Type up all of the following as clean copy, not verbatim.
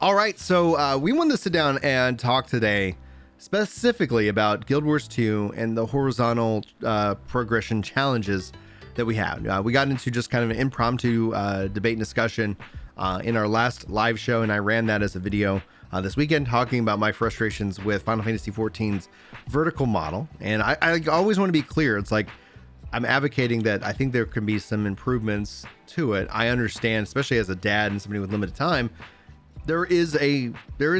All right, so we wanted to sit down and talk today specifically about Guild Wars 2 and the horizontal progression challenges that we have. We got into just kind of an impromptu debate and discussion in our last live show, and I ran that as a video this weekend talking about my frustrations with Final Fantasy XIV's vertical model. And I always want to be clear. It's like I'm advocating that I think there can be some improvements to it. I understand, especially as a dad and somebody with limited time, there is a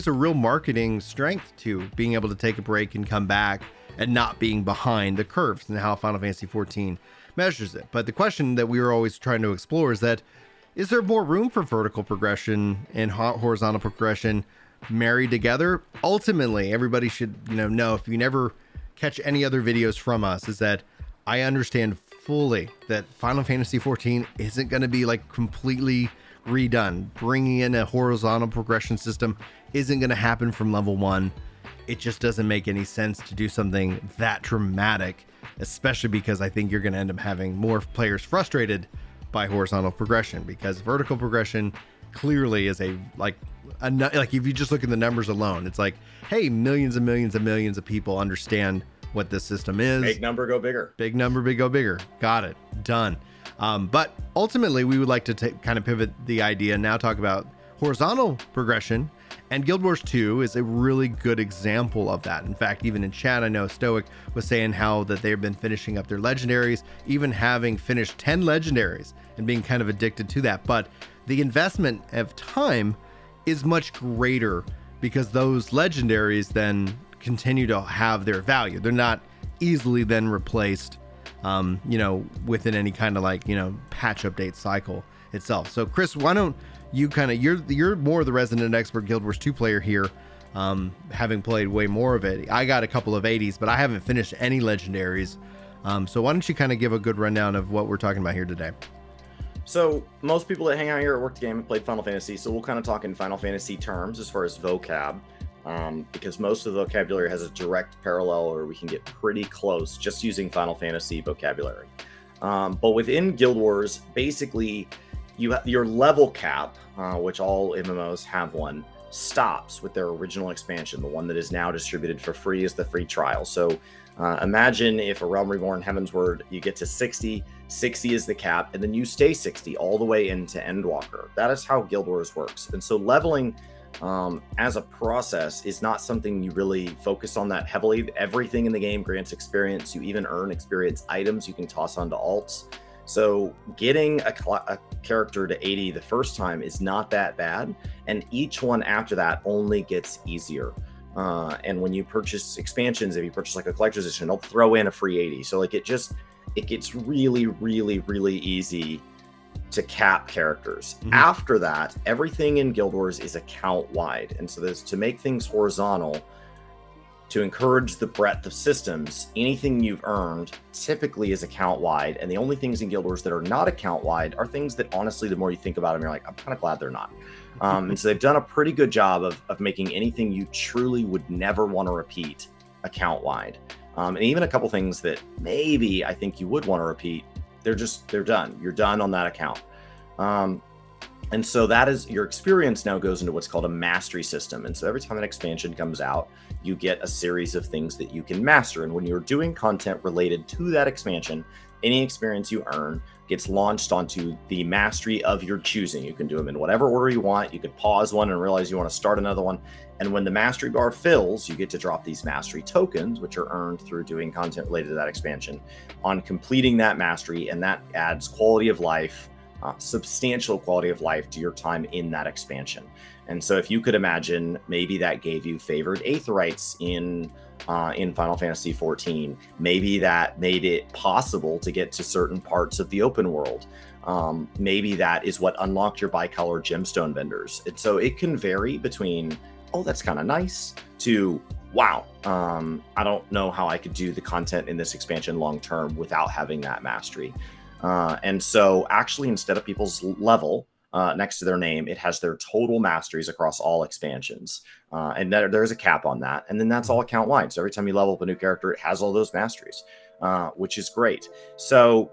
real marketing strength to being able to take a break and come back and not being behind the curves and how Final Fantasy XIV measures it. But the question that we were always trying to explore is there more room for vertical progression and horizontal progression married together? Ultimately, everybody should know, if you never catch any other videos from us, is that I understand fully that Final Fantasy XIV isn't going to be like completely redone. Bringing in a horizontal progression system isn't going to happen from level 1. It just doesn't make any sense to do something that dramatic, especially because I think you're going to end up having more players frustrated by horizontal progression, because vertical progression clearly is like if you just look at the numbers alone, it's like, hey, millions and millions and millions of people understand what this system is. Big number, go bigger. Big number, go bigger. Got it. Done. But ultimately, we would like to kind of pivot the idea and now talk about horizontal progression. And Guild Wars 2 is a really good example of that. In fact, even in chat, I know Stoic was saying how that they've been finishing up their legendaries, even having finished 10 legendaries and being kind of addicted to that. But the investment of time is much greater because those legendaries then continue to have their value. They're not easily then replaced, within any kind of patch update cycle itself. So Chris, why don't you you're more the resident expert Guild Wars 2 player here, having played way more of it. I got a couple of 80s, but I haven't finished any legendaries. So why don't you kind of give a good rundown of what we're talking about here today? So most people that hang out here at Work the Game have played Final Fantasy, so we'll kind of talk in Final Fantasy terms as far as vocab, because most of the vocabulary has a direct parallel, or we can get pretty close just using Final Fantasy vocabulary. But within Guild Wars, basically, your level cap, which all MMOs have one, stops with their original expansion, the one that is now distributed for free as the free trial. So imagine if a Realm Reborn Heavensward, you get to 60 is the cap, and then you stay 60 all the way into Endwalker. That is how Guild Wars works. And so leveling as a process is not something you really focus on that heavily. Everything in the game grants experience. You even earn experience items you can toss onto alts. So getting a character to 80 the first time is not that bad, and each one after that only gets easier. And when you purchase expansions, if you purchase like a collector's edition, they'll throw in a free 80. So like it gets really, really, really easy to cap characters. Mm-hmm. After that, everything in Guild Wars is account wide, and so there's to make things horizontal. To encourage the breadth of systems, anything you've earned typically is account wide, and the only things in Guild Wars that are not account wide are things that honestly, the more you think about them, you're like, I'm kind of glad they're not. And so they've done a pretty good job of making anything you truly would never want to repeat account wide. And even a couple things that maybe I think you would want to repeat, they're done. You're done on that account. And so that is your experience now goes into what's called a mastery system. And so every time an expansion comes out, you get a series of things that you can master. And when you're doing content related to that expansion, any experience you earn gets launched onto the mastery of your choosing. You can do them in whatever order you want. You could pause one and realize you want to start another one. And when the mastery bar fills, you get to drop these mastery tokens, which are earned through doing content related to that expansion on completing that mastery. And that adds quality of life, substantial quality of life to your time in that expansion. And so if you could imagine, maybe that gave you favored aetherytes in Final Fantasy XIV. Maybe that made it possible to get to certain parts of the open world. Maybe that is what unlocked your bicolor gemstone vendors. And so it can vary between, oh, that's kind of nice, to, wow, I don't know how I could do the content in this expansion long term without having that mastery. And so actually, instead of people's level next to their name, it has their total masteries across all expansions. And there's a cap on that. And then that's all account wide. So every time you level up a new character, it has all those masteries, which is great. So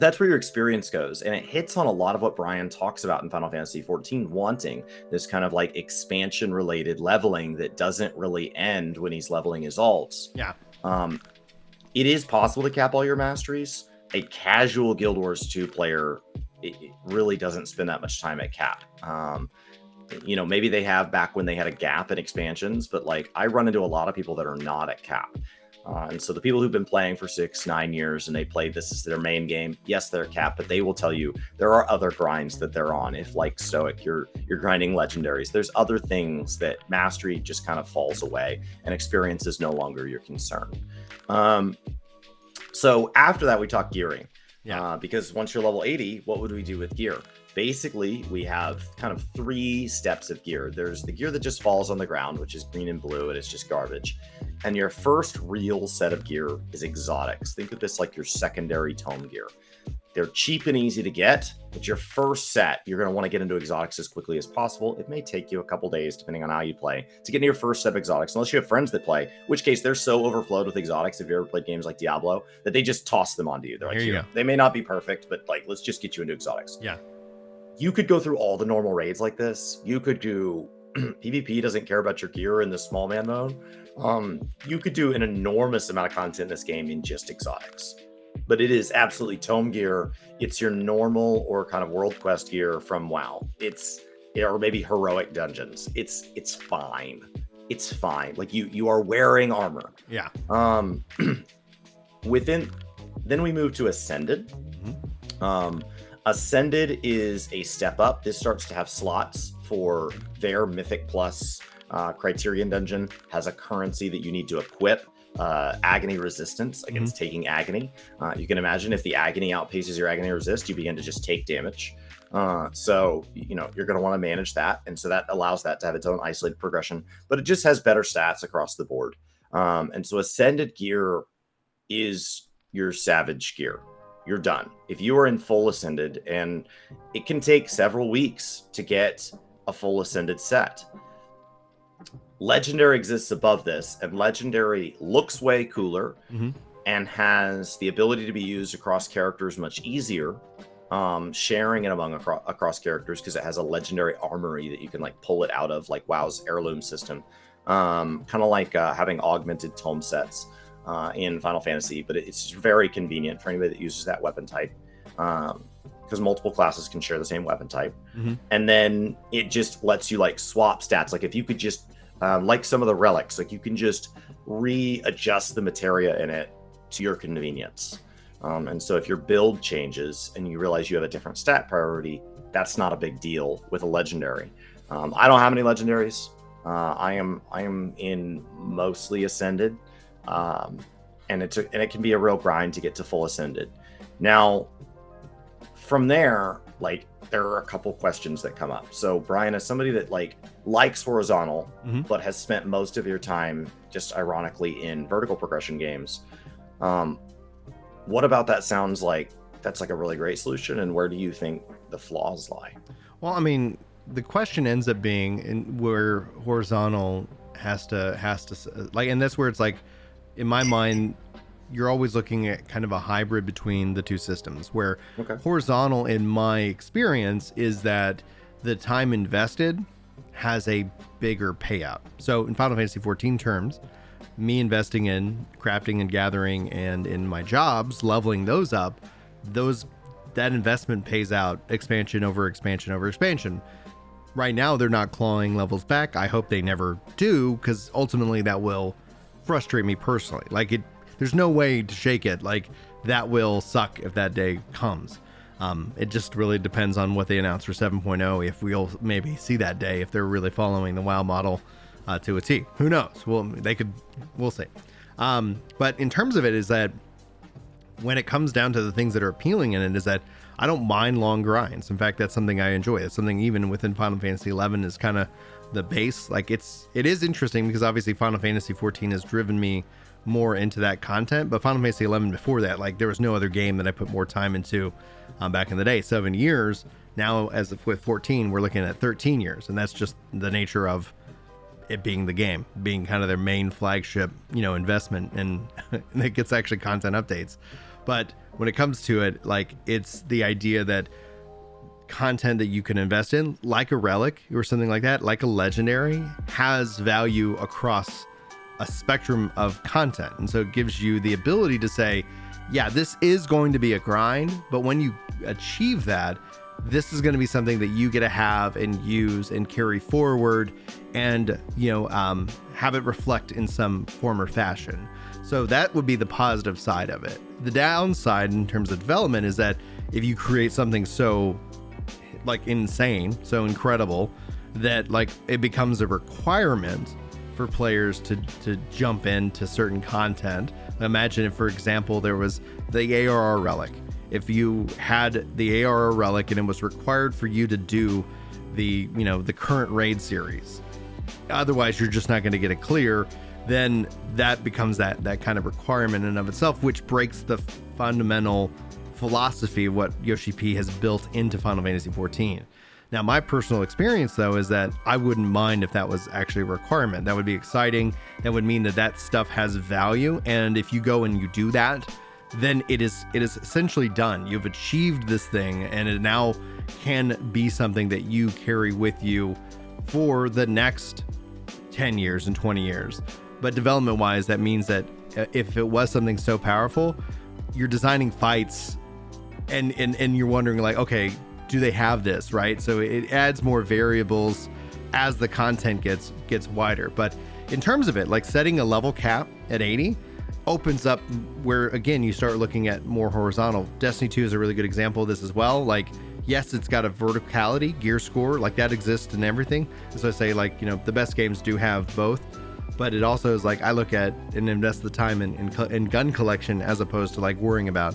that's where your experience goes, and it hits on a lot of what Brian talks about in Final Fantasy 14, wanting this kind of like expansion related leveling that doesn't really end when he's leveling his alts. Yeah. It is possible to cap all your masteries. A casual Guild Wars 2 player, it really doesn't spend that much time at cap. Maybe they have back when they had a gap in expansions, but like I run into a lot of people that are not at cap. And so the people who've been playing for 6-9 years and they play this as their main game, yes, they're capped, but they will tell you there are other grinds that they're on. If like Stoic, you're grinding legendaries, there's other things that mastery just kind of falls away and experience is no longer your concern. So after that, we talk gearing. Because once you're level 80, what would we do with gear? Basically, we have kind of 3 steps of gear. There's the gear that just falls on the ground, which is green and blue, and it's just garbage. And your first real set of gear is exotics. Think of this like your secondary tome gear. They're cheap and easy to get, but your first set, you're going to want to get into exotics as quickly as possible. It may take you a couple days, depending on how you play, to get into your first set of exotics, unless you have friends that play, in which case they're so overflowed with exotics, if you ever played games like Diablo, that they just toss them onto you. They're like, here, they may not be perfect, but like, let's just get you into exotics. Yeah. You could go through all the normal raids like this. You could do PvP doesn't care about your gear in the small man mode. You could do an enormous amount of content in this game in just exotics. But it is absolutely tome gear. It's your normal or kind of world quest gear from WoW. Or maybe heroic dungeons. It's fine. It's fine. Like you are wearing armor. Yeah. Then we move to Ascended. Ascended is a step up. This starts to have slots for their Mythic Plus Criterion dungeon, has a currency that you need to equip. Agony resistance against taking agony. You can imagine if the agony outpaces your agony resist, you begin to just take damage. So you're going to want to manage that. And so that allows that to have its own isolated progression, but it just has better stats across the board. And so Ascended gear is your Savage gear. You're done. If you are in full Ascended, and it can take several weeks to get a full Ascended set. Legendary exists above this, and Legendary looks way cooler and has the ability to be used across characters much easier, sharing it across characters because it has a Legendary armory that you can like pull it out of, like WoW's heirloom system, kind of like having augmented tome sets in Final Fantasy, but it's very convenient for anybody that uses that weapon type because multiple classes can share the same weapon type. And then it just lets you like swap stats. Like if you could just like some of the relics, like you can just readjust the materia in it to your convenience. And so if your build changes and you realize you have a different stat priority, that's not a big deal with a legendary. I don't have any legendaries. I am in mostly Ascended, and it can be a real grind to get to full Ascended. Now, from there, like there are a couple questions that come up. So Brian, as somebody that likes Horizontal, but has spent most of your time just ironically in vertical progression games, what about that sounds like that's like a really great solution, and where do you think the flaws lie? Well, I mean, the question ends up being in where Horizontal has to like, and that's where it's like, in my mind, you're always looking at kind of a hybrid between the two systems, where Horizontal, in my experience, is that the time invested has a bigger payout. So in Final Fantasy 14 terms, me investing in crafting and gathering and in my jobs, leveling those up, that investment pays out expansion over expansion over expansion. Right now, they're not clawing levels back. I hope they never do, because ultimately that will frustrate me personally. Like, there's no way to shake it. Like, that will suck if that day comes. It just really depends on what they announce for 7.0, if we'll maybe see that day, if they're really following the WoW model to a T. Who knows? We'll see. But in terms of it, is that when it comes down to the things that are appealing in it, is that I don't mind long grinds. In fact, that's something I enjoy. It's something even within Final Fantasy 11 is kind of the base. Like, it is interesting because obviously Final Fantasy 14 has driven me more into that content, but Final Fantasy 11 before that, like, there was no other game that I put more time into back in the day. 7 years now, with 14, we're looking at 13 years, and that's just the nature of it being the game, being kind of their main flagship, investment, and it gets actually content updates. But when it comes to it, like, it's the idea that content that you can invest in, like a relic or something like that, like a legendary, has value across a spectrum of content. And so it gives you the ability to say, yeah, this is going to be a grind, but when you achieve that, this is going to be something that you get to have and use and carry forward and, have it reflect in some form or fashion. So that would be the positive side of it. The downside in terms of development is that if you create something so like insane, so incredible, that like it becomes a requirement for players to jump into certain content. Imagine if, for example, there was the ARR relic. If you had the ARR relic and it was required for you to do the current raid series, otherwise you're just not going to get it clear, then that becomes that kind of requirement in and of itself, which breaks the fundamental philosophy of what Yoshi P has built into Final Fantasy XIV. Now, my personal experience, though, is that I wouldn't mind if that was actually a requirement. That would be exciting. That would mean that stuff has value. And if you go and you do that, then it is essentially done. You've achieved this thing, and it now can be something that you carry with you for the next 10 years and 20 years. But development-wise, that means that if it was something so powerful, you're designing fights and you're wondering, like, okay, do they have this, right? So it adds more variables as the content gets wider. But in terms of it, like setting a level cap at 80 opens up where, again, you start looking at more horizontal. Destiny 2 is a really good example of this as well. Like, yes, it's got a verticality, gear score, like that exists in everything. And so I say, like, the best games do have both. But it also is like, I look at and invest the time in gun collection as opposed to like worrying about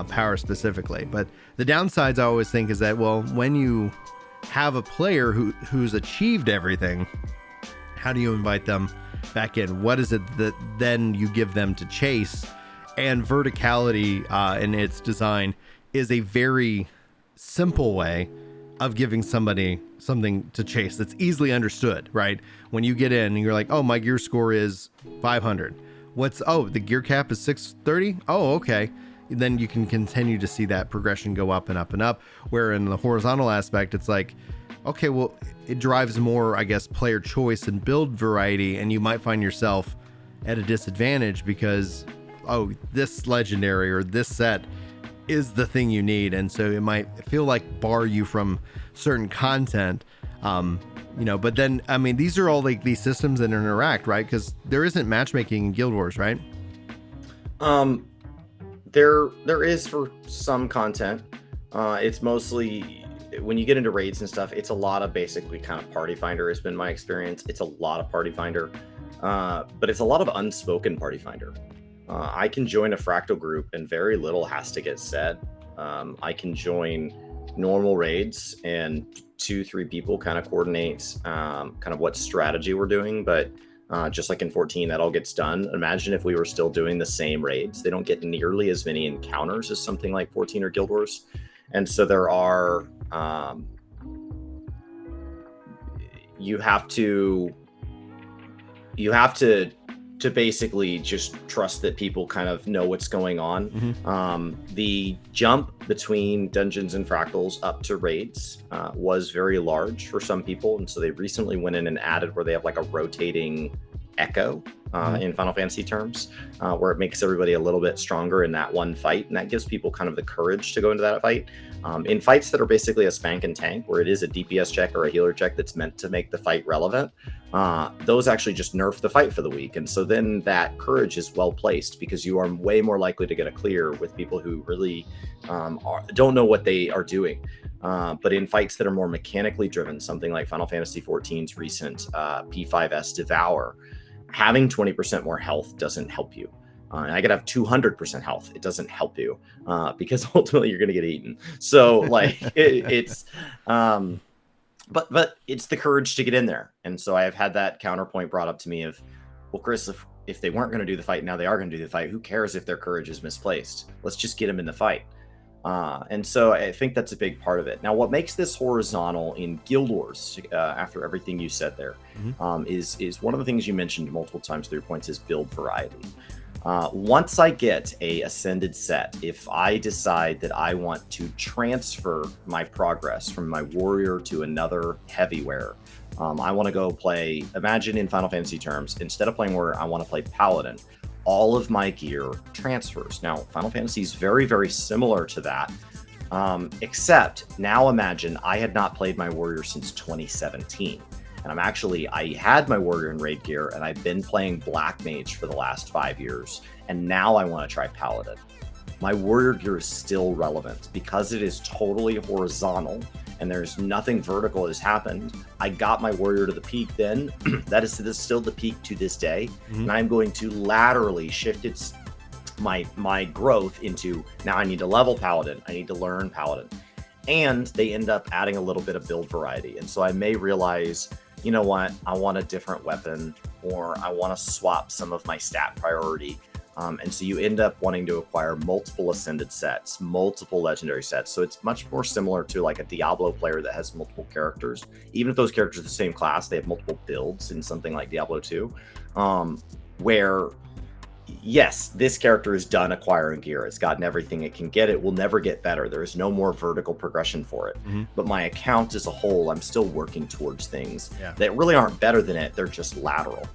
power specifically. But the downsides I always think is that, well, when you have a player who's achieved everything, how do you invite them back in? What is it that then you give them to chase? And verticality in its design is a very simple way of giving somebody something to chase that's easily understood, right? When you get in and you're like, oh, my gear score is 500. The gear cap is 630? Oh, okay. Then you can continue to see that progression go up and up and up. Where in the horizontal aspect, it's like, okay, well, it drives more, I guess, player choice and build variety, and you might find yourself at a disadvantage because, oh, this legendary or this set is the thing you need, and so it might feel like bar you from certain content, but then, I mean, these are all like these systems that interact, right? Because there isn't matchmaking in Guild Wars, right? There is for some content. It's mostly when you get into raids and stuff, it's a lot of basically kind of party finder has been my experience. It's a lot of party finder, but it's a lot of unspoken party finder. I can join a fractal group and very little has to get said. I can join normal raids and 2-3 people kind of coordinate kind of what strategy we're doing. But just like in 14, that all gets done. Imagine if we were still doing the same raids. They don't get nearly as many encounters as something like 14 or Guild Wars. And so there are, you have to basically just trust that people kind of know what's going on. Mm-hmm. The jump between dungeons and fractals up to raids was very large for some people. And so they recently went in and added where they have like a rotating echo in Final Fantasy terms, where it makes everybody a little bit stronger in that one fight. And that gives people kind of the courage to go into that fight. In fights that are basically a spank and tank, where it is a DPS check or a healer check that's meant to make the fight relevant, those actually just nerf the fight for the week. And so then that courage is well placed because you are way more likely to get a clear with people who really don't know what they are doing. But in fights that are more mechanically driven, something like Final Fantasy XIV's recent P5S Devour, having 20% more health doesn't help you. And I could have 200% health. It doesn't help you because ultimately you're going to get eaten. So like it's, but it's the courage to get in there. And so I have had that counterpoint brought up to me of, well, Chris, if they weren't going to do the fight, now they are going to do the fight. Who cares if their courage is misplaced? Let's just get them in the fight. And so I think that's a big part of it. Now, what makes this horizontal in Guild Wars, after everything you said there, is one of the things you mentioned multiple times through your points is build variety. Once I get a ascended set, if I decide that I want to transfer my progress from my warrior to another heavy wearer, I want to go play, imagine in Final Fantasy terms, instead of playing warrior, I want to play paladin. All of my gear transfers. Now, Final Fantasy is very, very similar to that, except now imagine I had not played my warrior since 2017. And I had my warrior in raid gear, and I've been playing black mage for the last 5 years. And now I want to try paladin. My warrior gear is still relevant because it is totally horizontal and there's nothing vertical has happened. I got my warrior to the peak then. That is still the peak to this day. Mm-hmm. And I'm going to laterally shift my growth into, now I need to level paladin. I need to learn paladin. And they end up adding a little bit of build variety. And so I may realize, you know what, I want a different weapon, or I want to swap some of my stat priority. And so you end up wanting to acquire multiple ascended sets, multiple legendary sets. So it's much more similar to like a Diablo player that has multiple characters. Even if those characters are the same class, they have multiple builds in something like Diablo 2, where yes, this character is done acquiring gear. It's gotten everything it can get. It will never get better. There is no more vertical progression for it. Mm-hmm. But my account as a whole, I'm still working towards things that really aren't better than it. They're just lateral.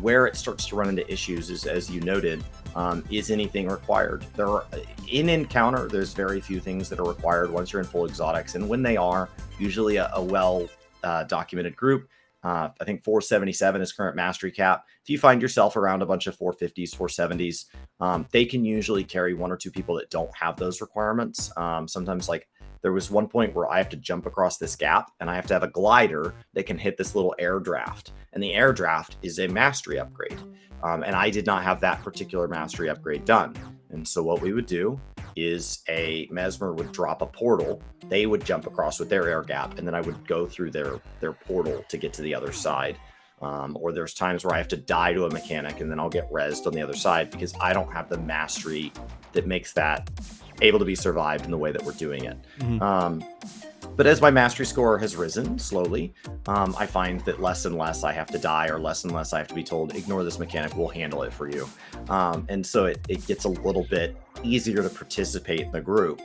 Where it starts to run into issues is, as you noted, is anything required? In Encounter, there's very few things that are required once you're in full exotics. And when they are, usually a well documented group. I think 477 is current mastery cap. If you find yourself around a bunch of 450s, 470s, they can usually carry one or two people that don't have those requirements. Sometimes, like, there was one point where I have to jump across this gap and I have to have a glider that can hit this little air draft. And the air draft is a mastery upgrade. And I did not have that particular mastery upgrade done. And so what we would do is a Mesmer would drop a portal. They would jump across with their air gap, and then I would go through their portal to get to the other side. Or there's times where I have to die to a mechanic, and then I'll get rezzed on the other side because I don't have the mastery that makes that able to be survived in the way that we're doing it. Mm-hmm. But as my mastery score has risen slowly, I find that less and less I have to die, or less and less I have to be told, ignore this mechanic, we'll handle it for you. And so it gets a little bit easier to participate in the group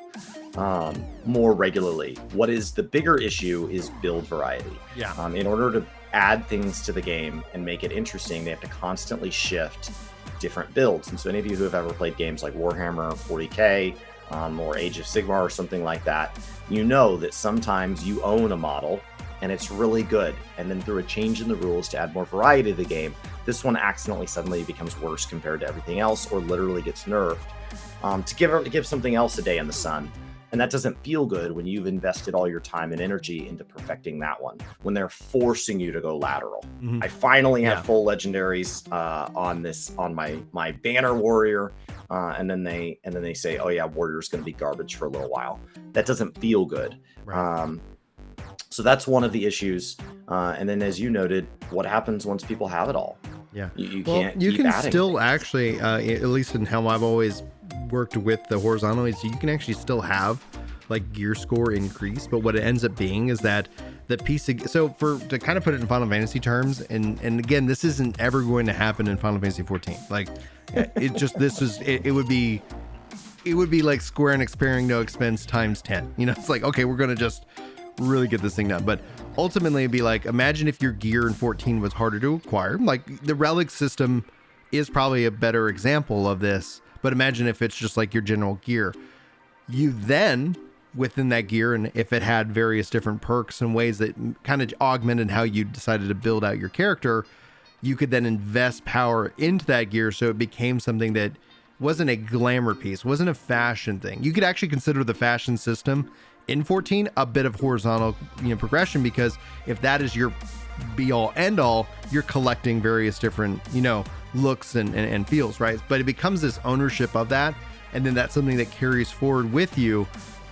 more regularly. What is the bigger issue is build variety. Yeah. In order to add things to the game and make it interesting, they have to constantly shift different builds. And so any of you who have ever played games like Warhammer 40K, or Age of Sigmar or something like that, you know that sometimes you own a model and it's really good, and then through a change in the rules to add more variety to the game, this one accidentally suddenly becomes worse compared to everything else, or literally gets nerfed to give something else a day in the sun. And that doesn't feel good when you've invested all your time and energy into perfecting that one, when they're forcing you to go lateral. Mm-hmm. I finally have full legendaries on my banner warrior. And then they say, oh yeah, warrior's going to be garbage for a little while. That doesn't feel good. Right. So that's one of the issues. And then, as you noted, what happens once people have it all? Yeah, you can't. You can still things. Actually, at least in how I've always worked with the horizontal, is you can actually still have like gear score increase. But what it ends up being is that the piece of, to kind of put it in Final Fantasy terms, and again, this isn't ever going to happen in Final Fantasy 14. Like, it would be like Square Enix pairing no expense times 10. You know, it's like, okay, we're going to just really get this thing done. But ultimately it'd be like, imagine if your gear in 14 was harder to acquire. Like, the relic system is probably a better example of this, but imagine if it's just like your general gear. You then, within that gear, and if it had various different perks and ways that kind of augmented how you decided to build out your character, you could then invest power into that gear so it became something that wasn't a glamour piece, wasn't a fashion thing. You could actually consider the fashion system in 14 a bit of horizontal, progression, because if that is your be all end all, you're collecting various different, looks and feels, right? But it becomes this ownership of that, and then that's something that carries forward with you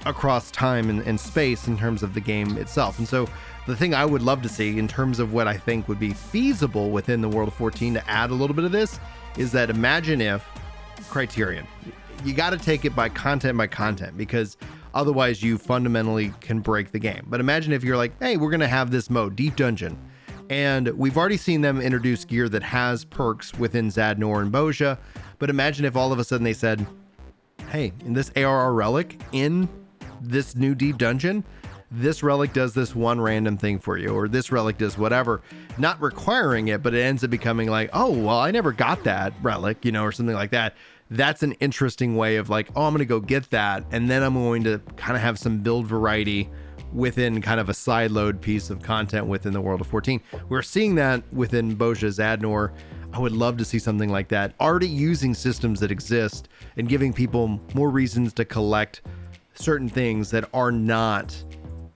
across time and space in terms of the game itself. And so the thing I would love to see in terms of what I think would be feasible within the world of 14 to add a little bit of this is that, imagine if Criterion, you got to take it by content, because otherwise you fundamentally can break the game. But imagine if you're like, hey, we're going to have this mode, Deep Dungeon, And we've already seen them introduce gear that has perks within Zadnor and Bozja. But imagine if all of a sudden they said, hey, in this ARR relic, in this new deep dungeon, this relic does this one random thing for you, or this relic does whatever, not requiring it, but it ends up becoming like, oh, well, I never got that relic, or something like that. That's an interesting way of like, oh, I'm going to go get that. And then I'm going to kind of have some build variety within kind of a sideload piece of content within the world of 14. We're seeing that within Bozja Zadnor. I would love to see something like that, already using systems that exist and giving people more reasons to collect certain things that are not,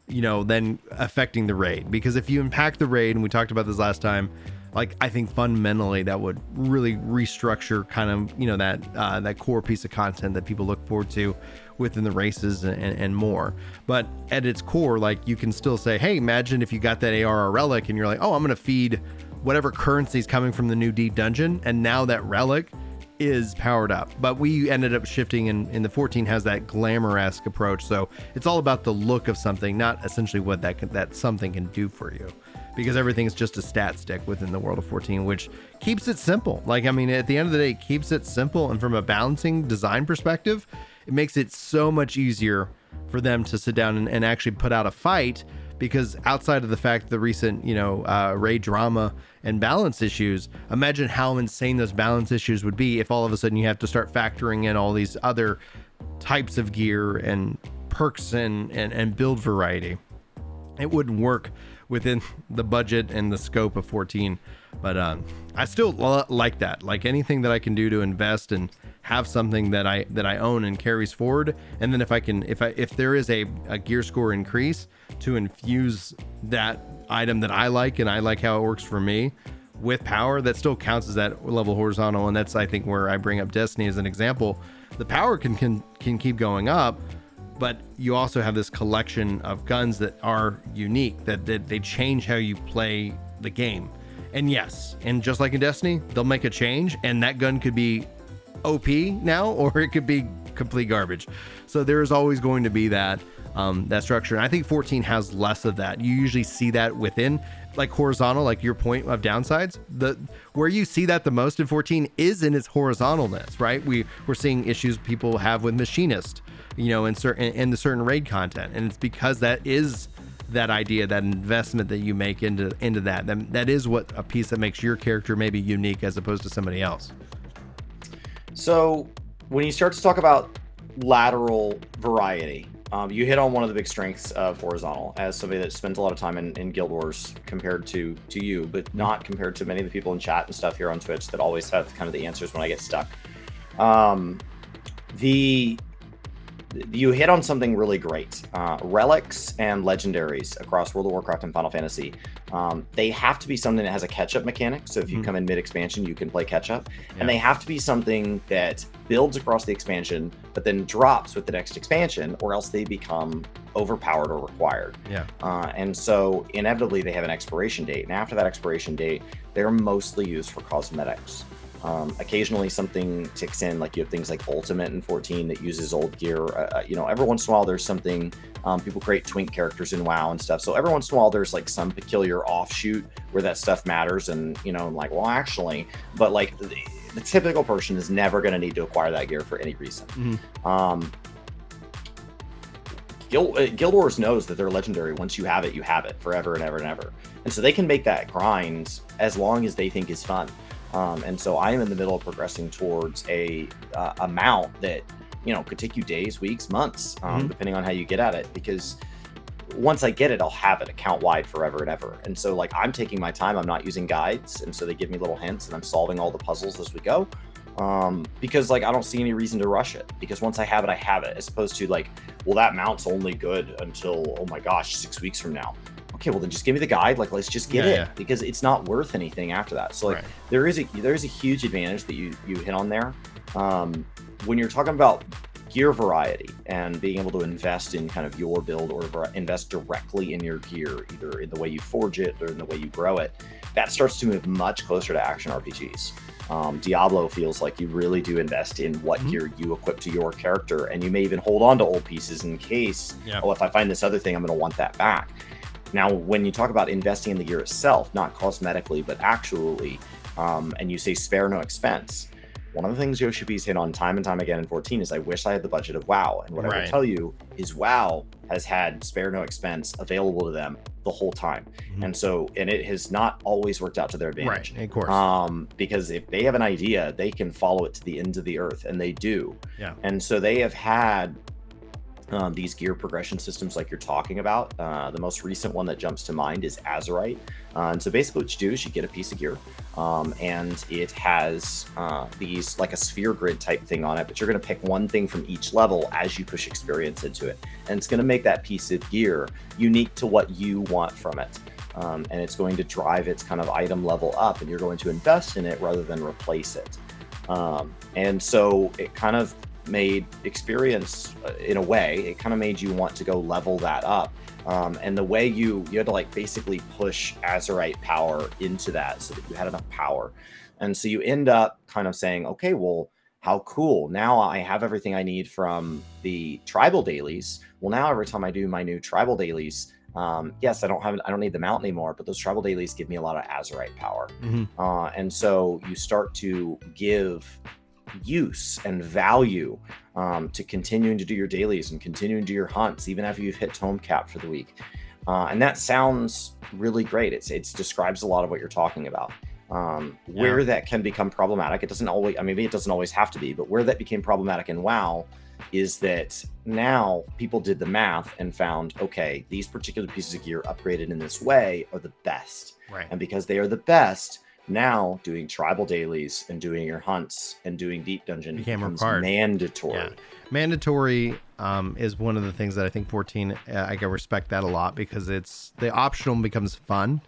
then affecting the raid. Because if you impact the raid, and we talked about this last time, like, I think fundamentally that would really restructure kind of, that core piece of content that people look forward to within the races and more. But at its core, like, you can still say, hey, imagine if you got that ARR relic and you're like, oh, I'm going to feed whatever currency is coming from the new deep dungeon. And now that relic is powered up. But we ended up shifting in the 14 has that glamour-esque approach. So it's all about the look of something, not essentially what that something can do for you. Because everything's just a stat stick within the world of 14, which keeps it simple. Like, I mean, at the end of the day, it keeps it simple. And from a balancing design perspective, it makes it so much easier for them to sit down and actually put out a fight. Because outside of the fact the recent, raid drama and balance issues, imagine how insane those balance issues would be if all of a sudden you have to start factoring in all these other types of gear and perks and build variety. It wouldn't work within the budget and the scope of 14, but I still like that. Like, anything that I can do to invest and have something that I own and carries forward, and then if there is a gear score increase, to infuse that item that I like and I like how it works for me with power, that still counts as that level horizontal. And that's, I think, where I bring up Destiny as an example. The power can keep going up, but you also have this collection of guns that are unique, that they change how you play the game. And yes, and just like in Destiny, they'll make a change and that gun could be OP now, or it could be complete garbage. So there is always going to be that structure. And I think 14 has less of that. You usually see that within, like, horizontal, like your point of downsides. Where you see that the most in 14 is in its horizontalness, right? We're seeing issues people have with machinist, in the certain raid content, and it's because that is that idea, that investment that you make into that is what a piece that makes your character maybe unique as opposed to somebody else. So when you start to talk about lateral variety, you hit on one of the big strengths of Horizontal as somebody that spends a lot of time in Guild Wars compared to you, but not compared to many of the people in chat and stuff here on Twitch that always have kind of the answers when I get stuck. You hit on something really great. Relics and legendaries across World of Warcraft and Final Fantasy, they have to be something that has a catch-up mechanic. So if you come in mid-expansion, you can play catch-up. Yeah. And they have to be something that builds across the expansion, but then drops with the next expansion, or else they become overpowered or required. Yeah. And so inevitably they have an expiration date. And after that expiration date, they're mostly used for cosmetics. Occasionally something ticks in, like you have things like Ultimate in 14 that uses old gear. Every once in a while there's something, people create twink characters in WoW and stuff. So every once in a while there's like some peculiar offshoot where that stuff matters. And, but like the typical person is never going to need to acquire that gear for any reason. Mm-hmm. Guild Wars knows that they're legendary. Once you have it forever and ever and ever. And so they can make that grind as long as they think is fun. And so I am in the middle of progressing towards a amount that, could take you days, weeks, months, depending on how you get at it. Because once I get it, I'll have it account wide forever and ever. And so like I'm taking my time, I'm not using guides. And so they give me little hints and I'm solving all the puzzles as we go. Because like I don't see any reason to rush it. Because once I have it, as opposed to like, well, that mount's only good until, oh my gosh, 6 weeks from now. Okay, well then just give me the guide. Like, let's just get it, because it's not worth anything after that. So like, there is a huge advantage that you hit on there. When you're talking about gear variety and being able to invest in kind of your build or invest directly in your gear, either in the way you forge it or in the way you grow it, that starts to move much closer to action RPGs. Diablo feels like you really do invest in what gear you equip to your character, and you may even hold on to old pieces in case, if I find this other thing, I'm going to want that back. Now, when you talk about investing in the gear itself, not cosmetically, but actually, and you say spare no expense, one of the things Yoshi P's hit on time and time again in 14 is I wish I had the budget of WoW. And what I will tell you is WoW has had spare no expense available to them the whole time. And so, and it has not always worked out to their advantage. Right, of course. Because if they have an idea, they can follow it to the ends of the earth, and they do. Yeah. And so they have had these gear progression systems like you're talking about. The most recent one that jumps to mind is Azurite. And so basically what you do is you get a piece of gear, and it has these like a sphere grid type thing on it, but you're going to pick one thing from each level as you push experience into it. And it's going to make that piece of gear unique to what you want from it. And it's going to drive its kind of item level up, and you're going to invest in it rather than replace it. And so it kind of made experience, in a way, it kind of made you want to go level that up. And the way you had to like basically push Azurite power into that so that you had enough power. And so you end up kind of saying, okay, well, how cool. Now I have everything I need from the tribal dailies. Well, now every time I do my new tribal dailies, yes, I don't need the mount anymore, but those tribal dailies give me a lot of Azurite power. And so you start to give use and value to continuing to do your dailies and continuing to do your hunts even after you've hit tome cap for the week, and that sounds really great. It describes a lot of what you're talking about. Where that can become problematic, it doesn't always, I mean, maybe it doesn't always have to be, but where that became problematic in WoW is that now people did the math and found, okay, these particular pieces of gear upgraded in this way are the best, and because they are the best, now doing tribal dailies and doing your hunts and doing deep dungeon becomes mandatory. Mandatory is one of the things that I think 14, I can respect that a lot, because it's the optional becomes fun,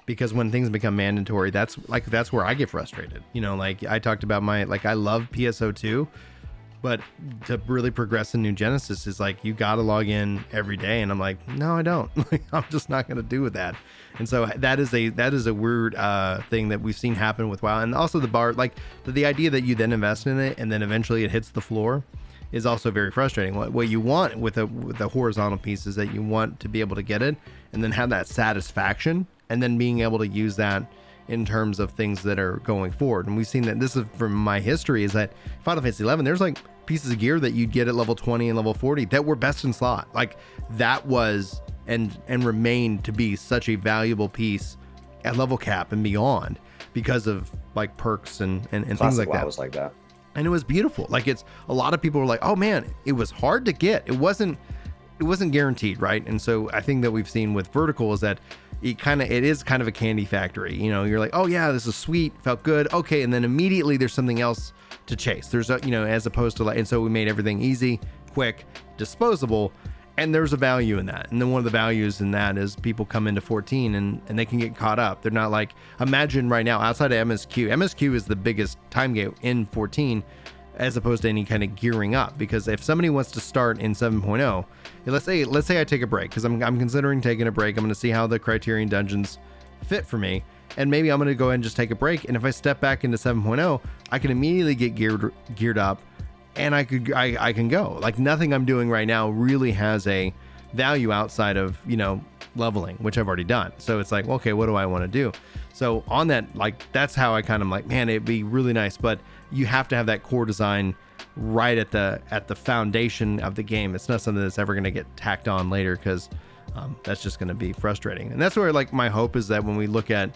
because when things become mandatory, that's where I get frustrated. You know, like I talked about I love PSO2, but to really progress in New Genesis is like, you got to log in every day. And I'm like, no, I don't. I'm just not going to do with that. And so that is a weird thing that we've seen happen with WoW. And also the bar, like the idea that you then invest in it and then eventually it hits the floor is also very frustrating. What you want with the horizontal piece is that you want to be able to get it and then have that satisfaction, and then being able to use that in terms of things that are going forward. And we've seen that, this is from my history, is that Final Fantasy 11, there's like pieces of gear that you'd get at level 20 and level 40 that were best in slot. Like that was and remained to be such a valuable piece at level cap and beyond because of like perks and things like that. Was like that. And it was beautiful. Like, it's a lot of people were like, oh man, it was hard to get. It wasn't guaranteed, right? And so I think that we've seen with Vertical is that it is kind of a candy factory. You know, you're like, oh yeah, this is sweet, felt good, okay, and then immediately there's something else to chase. There's a, as opposed to like, and so we made everything easy, quick, disposable, and there's a value in that. And then one of the values in that is people come into 14 and they can get caught up. They're not like, imagine right now outside of MSQ is the biggest time gate in 14 as opposed to any kind of gearing up. Because if somebody wants to start in 7.0, let's say I take a break, because I'm considering taking a break. I'm going to see how the Criterion dungeons fit for me, and maybe I'm going to go ahead and just take a break. And if I step back into 7.0, I can immediately get geared up, and I can go. Like, nothing I'm doing right now really has a value outside of leveling, which I've already done. So it's like, okay, what do I want to do? So on that, like, that's how I kind of like, man, it'd be really nice, but you have to have that core design right at the foundation of the game. It's not something that's ever going to get tacked on later, because that's just going to be frustrating. And that's where, like, my hope is that when we look at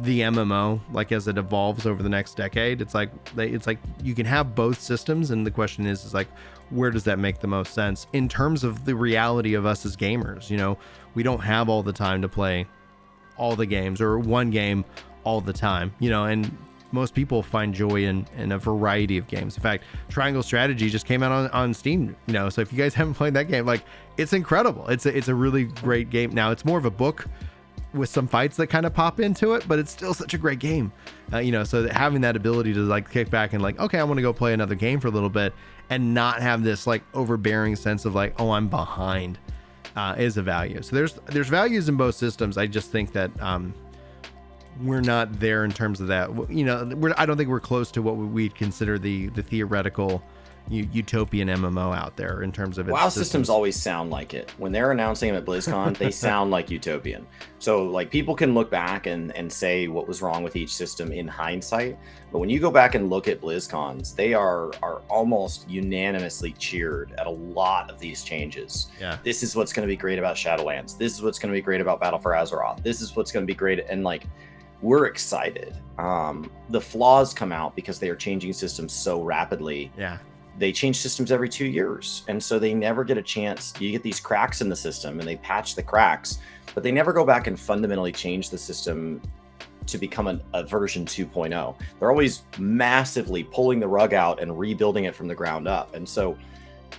the MMO, like, as it evolves over the next decade, it's like you can have both systems, and the question is like, where does that make the most sense in terms of the reality of us as gamers? We don't have all the time to play all the games or one game all the time, and most people find joy in a variety of games. In fact, Triangle Strategy just came out on Steam, so if you guys haven't played that game, like, it's incredible. It's a really great game. Now, it's more of a book with some fights that kind of pop into it, but it's still such a great game. So that having that ability to like kick back and like, okay, I want to go play another game for a little bit and not have this like overbearing sense of like, oh, I'm behind, is a value. So there's values in both systems. I just think that we're not there in terms of that. I don't think we're close to what we'd consider the theoretical, utopian MMO out there in terms of its WoW systems always sound like it. When they're announcing them at BlizzCon, they sound like utopian. So like people can look back and say what was wrong with each system in hindsight, but when you go back and look at BlizzCons, they are almost unanimously cheered at a lot of these changes. Yeah. This is what's going to be great about Shadowlands. This is what's going to be great about Battle for Azeroth. This is what's going to be great, and like we're excited. The flaws come out because they are changing systems so rapidly. Yeah. They change systems every 2 years. And so they never get a chance. You get these cracks in the system and they patch the cracks, but they never go back and fundamentally change the system to become a version 2.0. They're always massively pulling the rug out and rebuilding it from the ground up. And so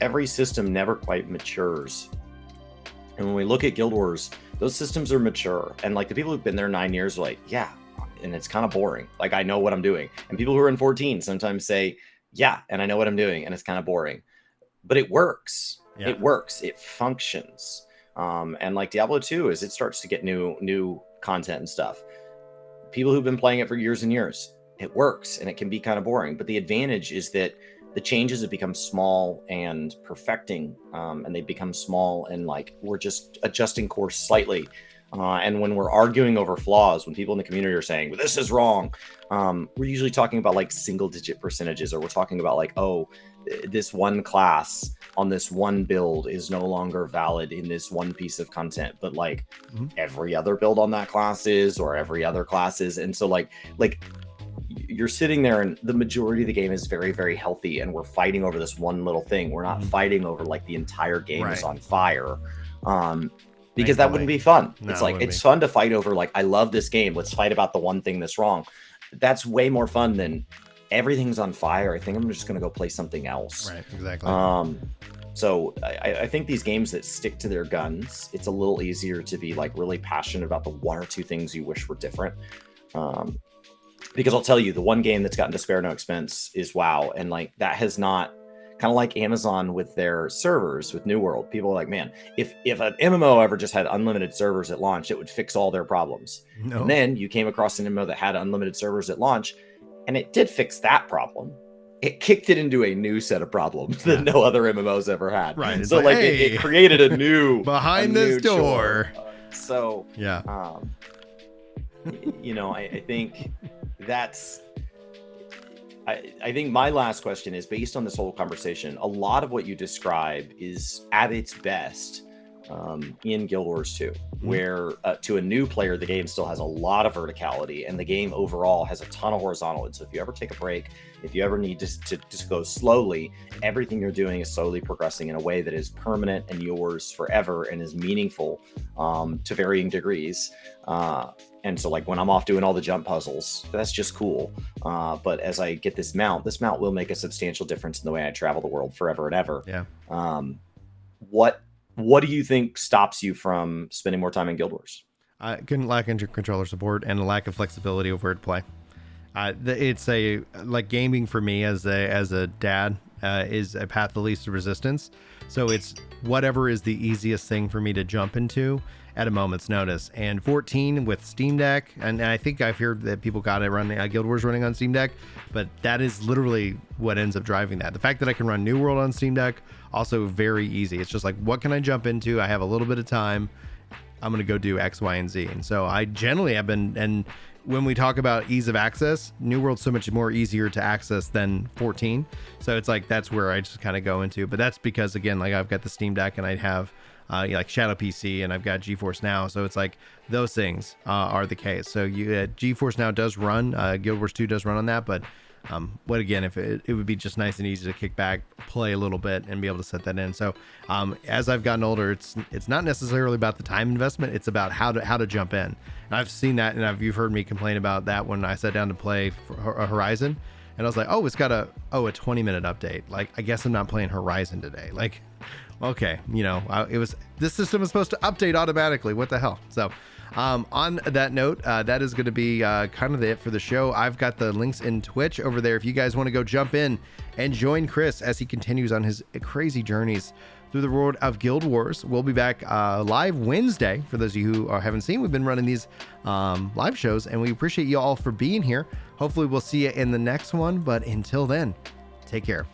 every system never quite matures. And when we look at Guild Wars, those systems are mature. And like the people who've been there 9 years are like, yeah, and it's kind of boring. Like I know what I'm doing. And people who are in 14 sometimes say, yeah, and I know what I'm doing, and it's kind of boring, but it works. Yeah. It works. It functions. And like Diablo 2, as it starts to get new content and stuff, people who've been playing it for years and years, it works, and it can be kind of boring. But the advantage is that the changes have become small and perfecting, and they become small and like we're just adjusting course slightly. And when we're arguing over flaws, when people in the community are saying, well, this is wrong, we're usually talking about like single digit percentages, or we're talking about like, oh, this one class on this one build is no longer valid in this one piece of content, but like every other build on that class is, or every other class is. And so like you're sitting there and the majority of the game is very, very healthy. And we're fighting over this one little thing. We're not fighting over like the entire game is on fire. Because that wouldn't be fun. No, it's like, it's fun to fight over, like, I love this game. Let's fight about the one thing that's wrong. That's way more fun than everything's on fire. I think I'm just going to go play something else. Right, exactly. So I think these games that stick to their guns, it's a little easier to be like really passionate about the one or two things you wish were different. Because I'll tell you, the one game that's gotten to spare no expense is WoW. And like that has not, kind of like Amazon with their servers with New World. People are like, man, if an MMO ever just had unlimited servers at launch, it would fix all their problems. No. And then you came across an MMO that had unlimited servers at launch, and it did fix that problem. It kicked it into a new set of problems that no other MMOs ever had. Right. So like hey, it created a new behind this door. So yeah. You know, I think that's. I think my last question is based on this whole conversation. A lot of what you describe is at its best in Guild Wars 2, where to a new player, the game still has a lot of verticality, and the game overall has a ton of horizontal. And so if you ever take a break, if you ever need to just go slowly, everything you're doing is slowly progressing in a way that is permanent and yours forever and is meaningful to varying degrees. And so like when I'm off doing all the jump puzzles, that's just cool. But as I get this mount will make a substantial difference in the way I travel the world forever and ever. Yeah. What do you think stops you from spending more time in Guild Wars? Lack of controller support and a lack of flexibility over to play. It's a like gaming for me as a dad is a path of least resistance. So it's whatever is the easiest thing for me to jump into at a moment's notice. And 14 with Steam Deck, and I think I've heard that people got it running Guild Wars running on Steam Deck, but that is literally what ends up driving that. The fact that I can run New World on Steam Deck, also very easy. It's just like, what can I jump into? I have a little bit of time. I'm going to go do X, Y, and Z. And so I generally have been, and when we talk about ease of access, New World's so much more easier to access than 14. So it's like, that's where I just kind of go into, but that's because again, like I've got the Steam Deck and I have like Shadow PC and I've got GeForce Now. So it's like those things are the case. So GeForce Now does run, Guild Wars 2 does run on that, but again, if it would be just nice and easy to kick back, play a little bit and be able to set that in. So as I've gotten older, it's not necessarily about the time investment. It's about how to jump in. And I've seen that. And you've heard me complain about that when I sat down to play Horizon and I was like, oh, it's got a 20-minute update. Like, I guess I'm not playing Horizon today. Like, okay, this system is supposed to update automatically. What the hell? So on that note, that is going to be kind of it for the show. I've got the links in Twitch over there if you guys want to go jump in and join Chris as he continues on his crazy journeys through the world of Guild Wars. We'll be back live Wednesday. For those of you who haven't seen, we've been running these live shows, and we appreciate you all for being here. Hopefully we'll see you in the next one, but until then, take care.